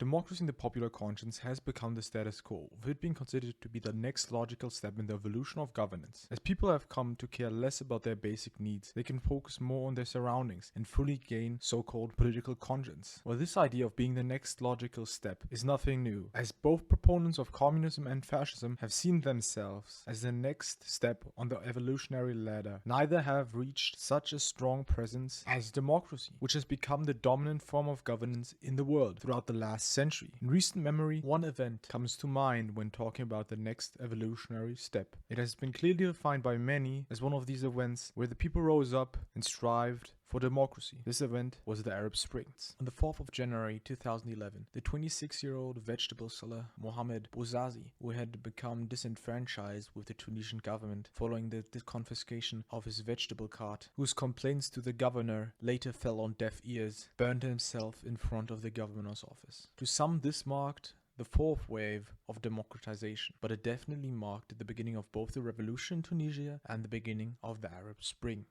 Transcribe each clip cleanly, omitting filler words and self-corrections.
Democracy in the popular conscience has become the status quo, with it being considered to be the next logical step in the evolution of governance. As people have come to care less about their basic needs, they can focus more on their surroundings and fully gain so-called political conscience. Well, this idea of being the next logical step is nothing new, as both proponents of communism and fascism have seen themselves as the next step on the evolutionary ladder. Neither have reached such a strong presence as democracy, which has become the dominant form of governance in the world throughout the last century. In recent memory, one event comes to mind when talking about the next evolutionary step. It has been clearly defined by many as one of these events where the people rose up and strived for democracy. This event was the Arab Springs. On the 4th of January 2011, the 26-year-old vegetable seller Mohamed Bouazizi, who had become disenfranchised with the Tunisian government following the confiscation of his vegetable cart, whose complaints to the governor later fell on deaf ears, burned himself in front of the governor's office. To some, this marked the fourth wave of democratization, but it definitely marked the beginning of both the revolution in Tunisia and the beginning of the Arab Spring.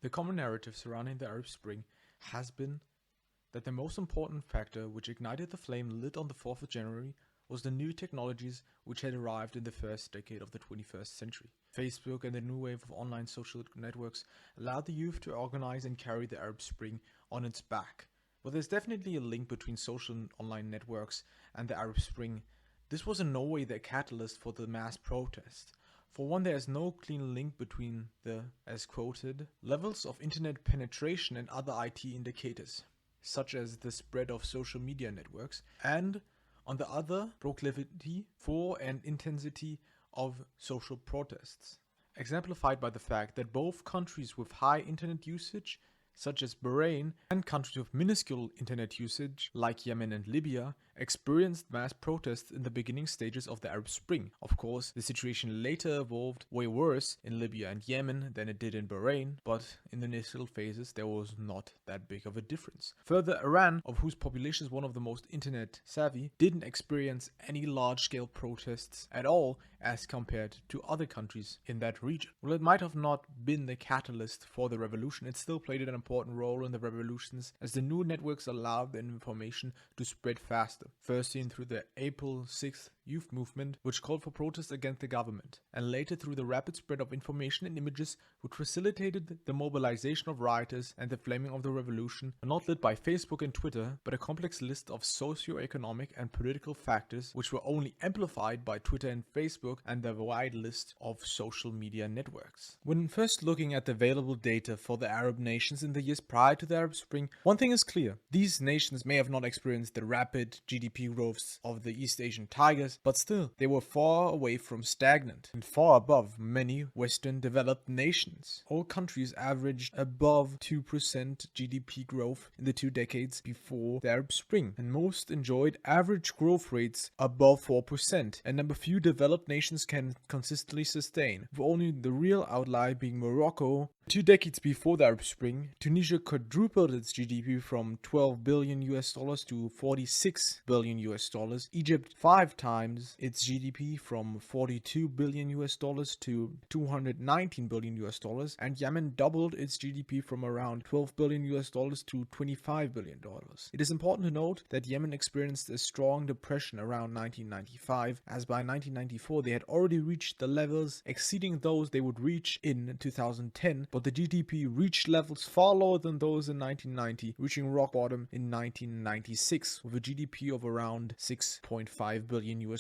The common narrative surrounding the Arab Spring has been that the most important factor which ignited the flame lit on the 4th of January was the new technologies which had arrived in the first decade of the 21st century. Facebook and the new wave of online social networks allowed the youth to organize and carry the Arab Spring on its back. Well, there's definitely a link between social and online networks and the Arab Spring. This was in no way the catalyst for the mass protest. For one, there is no clean link between the, as quoted, levels of internet penetration and other IT indicators, such as the spread of social media networks, and on the other, proclivity for and intensity of social protests, exemplified by the fact that both countries with high internet usage, such as Bahrain, and countries with minuscule internet usage, like Yemen and Libya, experienced mass protests in the beginning stages of the Arab Spring. Of course, the situation later evolved way worse in Libya and Yemen than it did in Bahrain, but in the initial phases there was not that big of a difference. Further, Iran, of whose population is one of the most internet savvy, didn't experience any large-scale protests at all as compared to other countries in that region. While it might have not been the catalyst for the revolution, it still played an important role in the revolutions, as the new networks allowed the information to spread faster. First seen through the April 6th youth movement, which called for protests against the government, and later through the rapid spread of information and images which facilitated the mobilization of rioters and the flaming of the revolution, not led by Facebook and Twitter, but a complex list of socio-economic and political factors which were only amplified by Twitter and Facebook and the wide list of social media networks. When first looking at the available data for the Arab nations in the years prior to the Arab Spring, one thing is clear: these nations may have not experienced the rapid GDP growths of the East Asian tigers, but still, they were far away from stagnant and far above many Western developed nations. All countries averaged above 2% GDP growth in the 2 decades before the Arab Spring, and most enjoyed average growth rates above 4%, a number few developed nations can consistently sustain, with only the real outlier being Morocco. 2 decades before the Arab Spring, Tunisia quadrupled its GDP from $12 billion to $46 billion. Egypt 5 times its GDP from $42 billion to $219 billion, and Yemen doubled its GDP from around $12 billion to $25 billion. It is important to note that Yemen experienced a strong depression around 1995, as by 1994 they had already reached the levels exceeding those they would reach in 2010, but the GDP reached levels far lower than those in 1990, reaching rock bottom in 1996 with a GDP of around $6.5 billion. In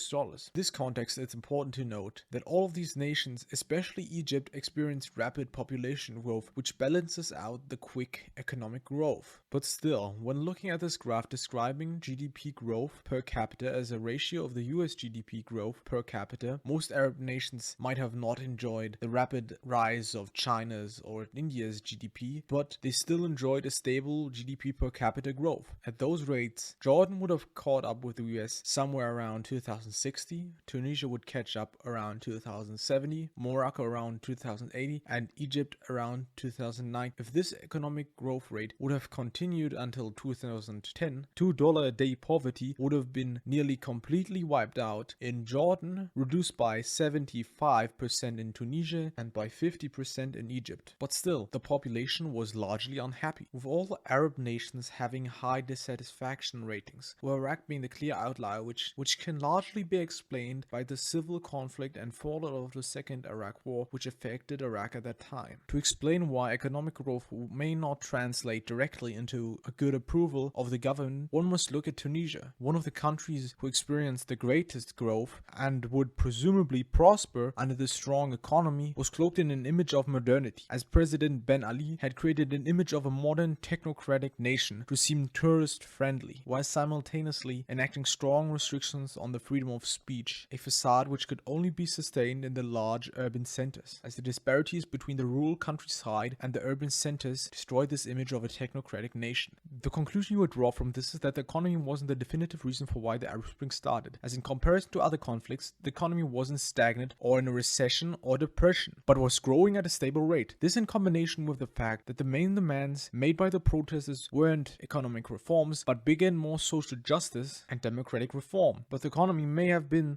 this context, it's important to note that all of these nations, especially Egypt, experienced rapid population growth, which balances out the quick economic growth. But still, when looking at this graph describing GDP growth per capita as a ratio of the US GDP growth per capita, most Arab nations might have not enjoyed the rapid rise of China's or India's GDP, but they still enjoyed a stable GDP per capita growth. At those rates, Jordan would have caught up with the US somewhere around 2060, Tunisia would catch up around 2070, Morocco around 2080, and Egypt around 2009. If this economic growth rate would have continued until 2010, $2 a day poverty would have been nearly completely wiped out in Jordan, reduced by 75% in Tunisia, and by 50% in Egypt. But still, the population was largely unhappy, with all Arab nations having high dissatisfaction ratings, with Iraq being the clear outlier, which can largely be explained by the civil conflict and fallout of the Second Iraq War, which affected Iraq at that time. To explain why economic growth may not translate directly into a good approval of the government, one must look at Tunisia, one of the countries who experienced the greatest growth and would presumably prosper under the strong economy, was cloaked in an image of modernity, as President Ben Ali had created an image of a modern technocratic nation to seem tourist-friendly, while simultaneously enacting strong restrictions on the freedom of speech, a facade which could only be sustained in the large urban centers, as the disparities between the rural countryside and the urban centers destroyed this image of a technocratic nation. The conclusion you would draw from this is that the economy wasn't the definitive reason for why the Arab Spring started, as in comparison to other conflicts, the economy wasn't stagnant or in a recession or depression, but was growing at a stable rate. This in combination with the fact that the main demands made by the protesters weren't economic reforms, but began more social justice and democratic reform. But the economy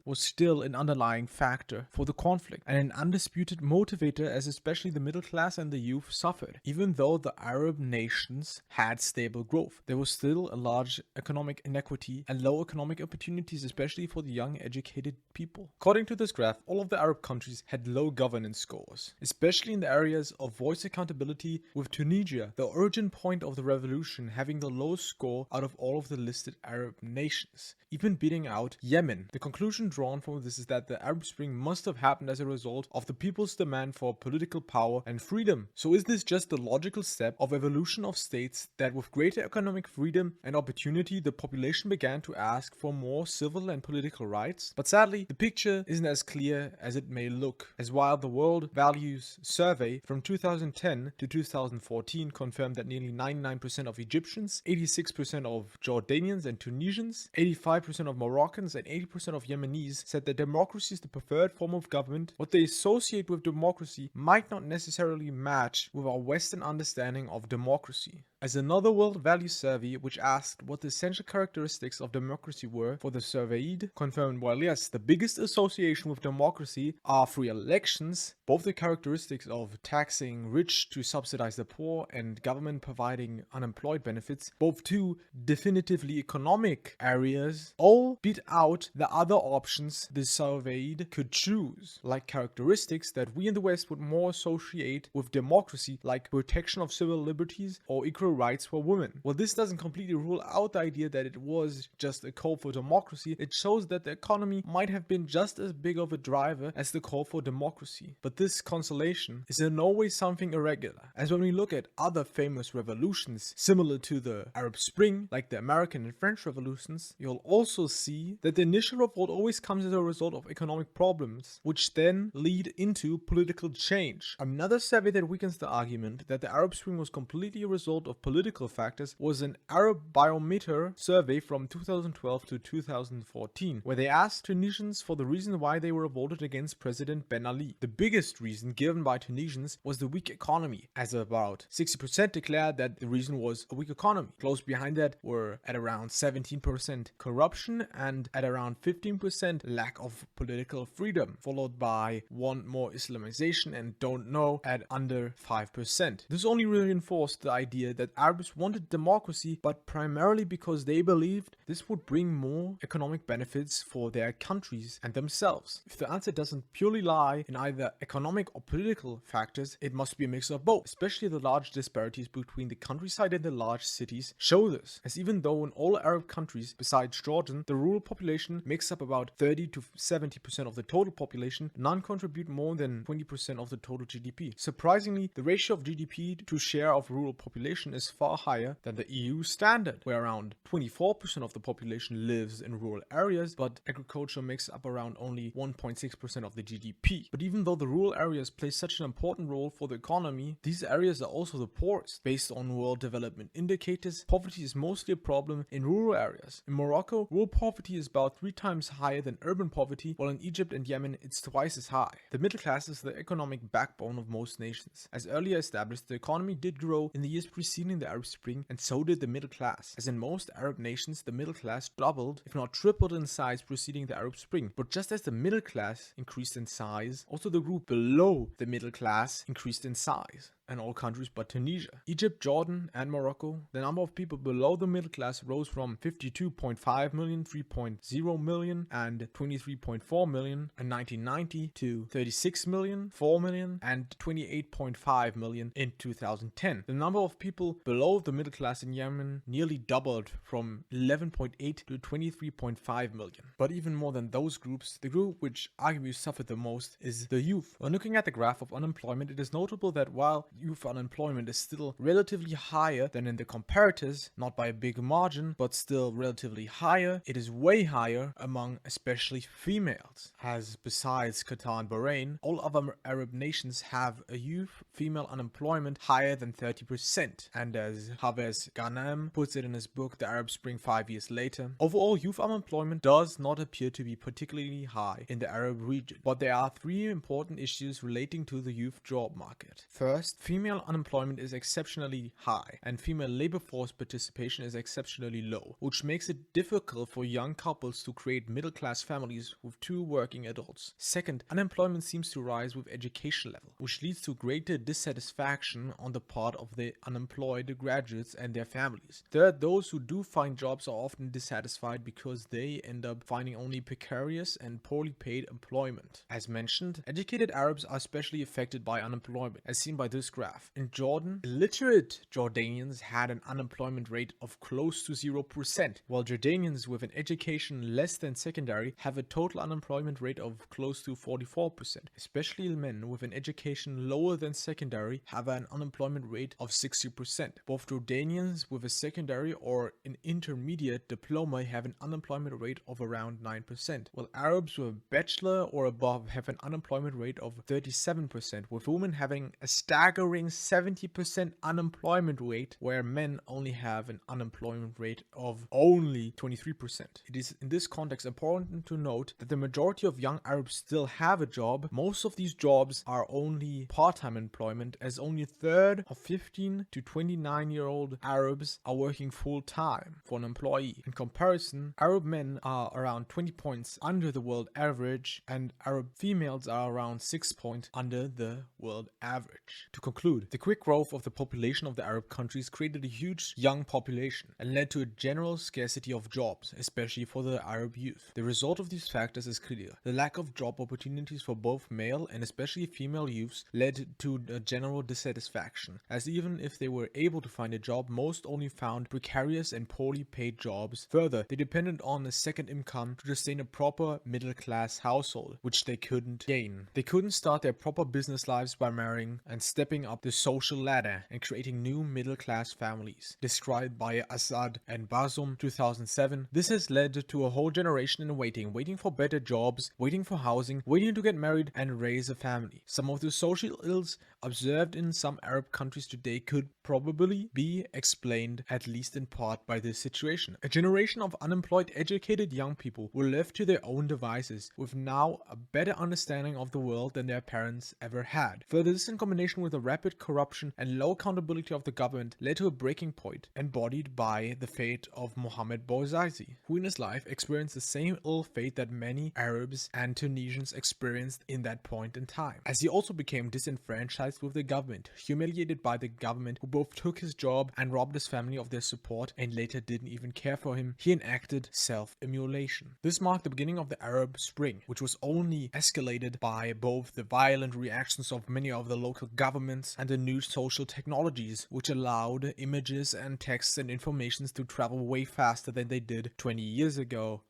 was still an underlying factor for the conflict, and an undisputed motivator, as especially the middle class and the youth suffered. Even though the Arab nations had stable growth, there was still a large economic inequity and low economic opportunities, especially for the young educated people. According to this graph, all of the Arab countries had low governance scores, especially in the areas of voice accountability, with Tunisia, the origin point of the revolution, having the lowest score out of all of the listed Arab nations, even beating out Yemen. The conclusion drawn from this is that the Arab Spring must have happened as a result of the people's demand for political power and freedom. So is this just the logical step of evolution of states that with greater economic freedom and opportunity, the population began to ask for more civil and political rights? But sadly, the picture isn't as clear as it may look, as while the World Values Survey from 2010 to 2014 confirmed that nearly 99% of Egyptians, 86% of Jordanians and Tunisians, 85% of Moroccans and 80% of Yemenis said that democracy is the preferred form of government, what they associate with democracy might not necessarily match with our Western understanding of democracy. As another World Values Survey, which asked what the essential characteristics of democracy were for the surveyed, confirmed while yes, the biggest association with democracy are free elections, both the characteristics of taxing rich to subsidize the poor and government providing unemployed benefits, both two definitively economic areas, all beat out the other options the surveyed could choose, like characteristics that we in the West would more associate with democracy, like protection of civil liberties or equal rights for women. While this doesn't completely rule out the idea that it was just a call for democracy, it shows that the economy might have been just as big of a driver as the call for democracy. But this consolation is in no way something irregular, as when we look at other famous revolutions similar to the Arab Spring, like the American and French revolutions, you'll also see that the initial revolt always comes as a result of economic problems, which then lead into political change. Another survey that weakens the argument that the Arab Spring was completely a result of political factors was an Arab Barometer survey from 2012 to 2014, where they asked Tunisians for the reason why they were revolted against President Ben Ali. The biggest reason given by Tunisians was the weak economy, as about 60% declared that the reason was a weak economy. Close behind that were at around 17% corruption and at around 15% lack of political freedom, followed by want more Islamization and don't know at under 5%. This only reinforced the idea that Arabs wanted democracy, but primarily because they believed this would bring more economic benefits for their countries and themselves. If the answer doesn't purely lie in either economic or political factors, it must be a mix of both. Especially the large disparities between the countryside and the large cities show this, as even though in all Arab countries besides Jordan, the rural population makes up about 30 to 70% of the total population, none contribute more than 20% of the total GDP. Surprisingly, the ratio of GDP to share of rural population is far higher than the EU standard, where around 24% of the population lives in rural areas, but agriculture makes up around only 1.6% of the GDP. But even though the rural areas play such an important role for the economy, these areas are also the poorest. Based on World Development Indicators, poverty is mostly a problem in rural areas. In Morocco, rural poverty is about 3 times higher than urban poverty, while in Egypt and Yemen it's twice as high. The middle class is the economic backbone of most nations. As earlier established, the economy did grow in the years preceding the Arab Spring, and so did the middle class. As in most Arab nations, the middle class doubled, if not tripled in size preceding the Arab Spring. But just as the middle class increased in size, also the group below the middle class increased in size. and all countries but Tunisia. Egypt, Jordan, and Morocco, the number of people below the middle class rose from 52.5 million, 3.0 million, and 23.4 million in 1990 to 36 million, 4 million, and 28.5 million in 2010. The number of people below the middle class in Yemen nearly doubled from 11.8 to 23.5 million. But even more than those groups, the group which arguably suffered the most is the youth. When looking at the graph of unemployment, it is notable that while youth unemployment is still relatively higher than in the comparators, not by a big margin, but still relatively higher, it is way higher among especially females, as besides Qatar and Bahrain, all other Arab nations have a youth female unemployment higher than 30%. And as Haves Ghanem puts it in his book The Arab Spring 5 years later, overall youth unemployment does not appear to be particularly high in the Arab region, but there are three important issues relating to the youth job market. First, female unemployment is exceptionally high and female labor force participation is exceptionally low, which makes it difficult for young couples to create middle-class families with two working adults. Second, unemployment seems to rise with education level, which leads to greater dissatisfaction on the part of the unemployed graduates and their families. Third, those who do find jobs are often dissatisfied because they end up finding only precarious and poorly paid employment. As mentioned, educated Arabs are especially affected by unemployment, as seen by this graph. In Jordan, illiterate Jordanians had an unemployment rate of close to 0%, while Jordanians with an education less than secondary have a total unemployment rate of close to 44%. Especially men with an education lower than secondary have an unemployment rate of 60%. Both Jordanians with a secondary or an intermediate diploma have an unemployment rate of around 9%, while Arabs with a bachelor or above have an unemployment rate of 37%, with women having a staggering 70% unemployment rate, where men only have an unemployment rate of only 23%. It is in this context important to note that the majority of young Arabs still have a job. Most of these jobs are only part-time employment, as only a third of 15 to 29-year-old Arabs are working full-time for an employee. In comparison, Arab men are around 20 points under the world average, and Arab females are around 6 points under the world average. To conclude, the quick growth of the population of the Arab countries created a huge young population and led to a general scarcity of jobs, especially for the Arab youth. The result of these factors is clear. The lack of job opportunities for both male and especially female youths led to a general dissatisfaction, as even if they were able to find a job, most only found precarious and poorly paid jobs. Further, they depended on a second income to sustain a proper middle-class household, which they couldn't gain. They couldn't start their proper business lives by marrying and stepping up the social ladder and creating new middle-class families. Described by Assad and Basum 2007, this has led to a whole generation in waiting for better jobs, waiting for housing, waiting to get married and raise a family. Some of the social ills observed in some Arab countries today could probably be explained, at least in part, by this situation. A generation of unemployed, educated young people were left to their own devices, with now a better understanding of the world than their parents ever had. Further, this in combination with the rapid corruption and low accountability of the government led to a breaking point, embodied by the fate of Mohammed Bouazizi, who in his life experienced the same ill fate that many Arabs and Tunisians experienced in that point in time, as he also became disenfranchised with the government, humiliated by the government, who both took his job and robbed his family of their support and later didn't even care for him. He enacted self-immolation. This marked the beginning of the Arab Spring, which was only escalated by both the violent reactions of many of the local governments and the new social technologies, which allowed images and texts and informations to travel way faster than they did 20 years ago.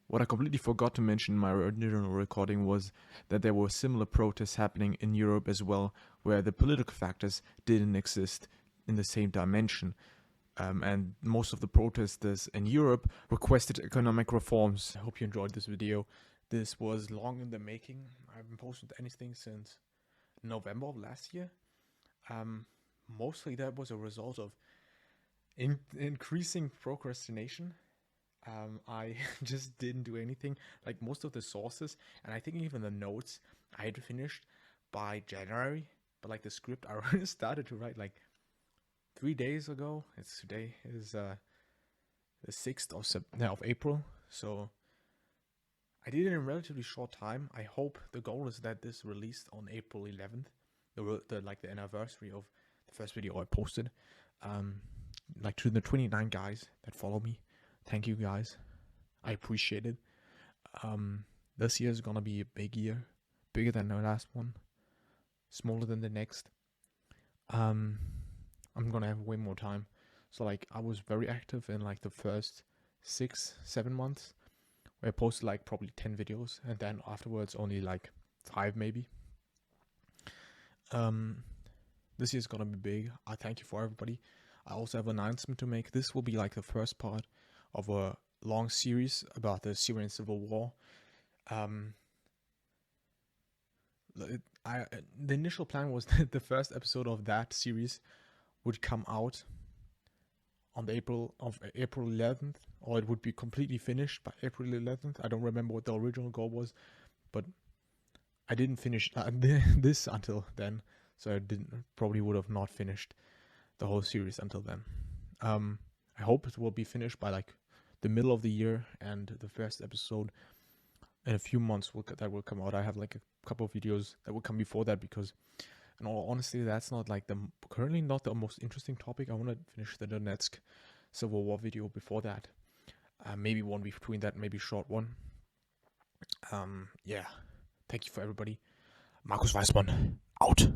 What I completely forgot to mention in my original recording was that there were similar protests happening in Europe as well, where the political factors didn't exist in the same dimension. And most of the protesters in Europe requested economic reforms. I hope you enjoyed this video. This was long in the making. I haven't posted anything since November of last year. Mostly that was a result of increasing procrastination. I just didn't do anything. Like most of the sources, and I think even the notes, I had finished by January. But like the script, I already started to write like 3 days ago. Today is the 6th of April. So I did it in a relatively short time. I hope the goal is that this released on April 11th. the anniversary of the first video I posted. Like to the 29 guys that follow me, thank you guys. I appreciate it. This year is gonna be a big year, bigger than the last one, smaller than the next. I'm gonna have way more time. So like I was very active in like the first 6-7 months, where I posted like probably 10 videos, and then afterwards only like 5 maybe. This year's gonna be big. I thank you for everybody. I also have an announcement to make. This will be like the first part of a long series about the Syrian civil war. The initial plan was that the first episode of that series would come out on April 11th, or it would be completely finished by April 11th. I don't remember what the original goal was, but I didn't finish this until then, so I probably would have not finished the whole series until then. I hope it will be finished by like the middle of the year, and the first episode in a few months will come out. I have like a couple of videos that will come before that, because in all honesty, that's not like currently not the most interesting topic. I want to finish the Donetsk Civil War video before that. Maybe one between that, maybe short one. Yeah. Thank you for everybody. Markus Weismann, out.